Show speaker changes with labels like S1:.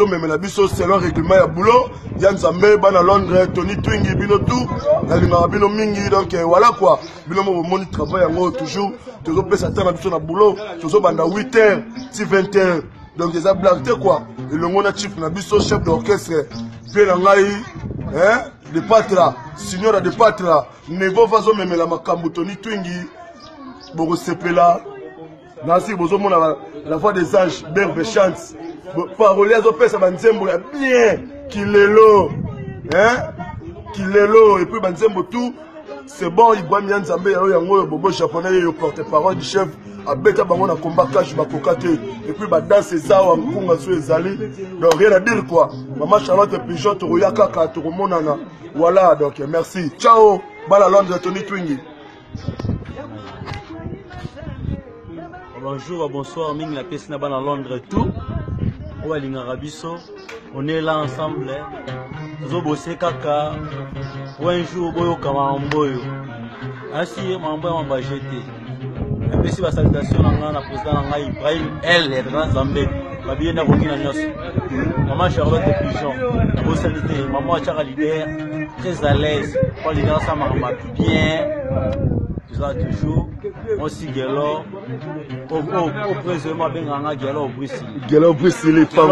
S1: même la biso selon règlement ya boulot Yann Zambé bana Londres Tony Twingi bino tout la linga bino mingi donc voilà quoi bino mo moni travail yango toujours toujours pesa temps na biso na boulot toujours banda 8h si 20h donc des blagues quoi et le monde chief na biso chef d'orchestre puis na ngai de patra signora de patra niveau vazo même la makambo Tony Twingi boko sepela nasi bozo mona la voix des anges berbe chante parole azo pesa banzembo ya bien kilelo kilelo et puis banzembo tout c'est bon il boit bien Nzambe yango bobo japonais yo porte-parole du chef abeta bango na combat cash bakokate et puis ba danse ça wa mpunga so ezali donc rien à dire quoi maman Charlotte Pigeon to royaka ka to monana voilà donc merci ciao bala Londres Tony Twingi.
S2: Bonjour, bonsoir, Ming la pièce n'a pas dans Londres tout. On est là ensemble. Nous bossé kaka. Un jour, boyo kama mboyo. Ainsi, mambo m'a jeté. Et puis si la salutation à la président Ibrahim L et grand Zambé. Ma bien n'a aucune annonce. Maman Charlotte Pigeon. Vous salutez. Maman Achara leader. Très à l'aise. Pas leader ça m'a bien. Toujours aussi gelo au président ben ganga gelo au Brésil
S1: Gelo au Brésil, pas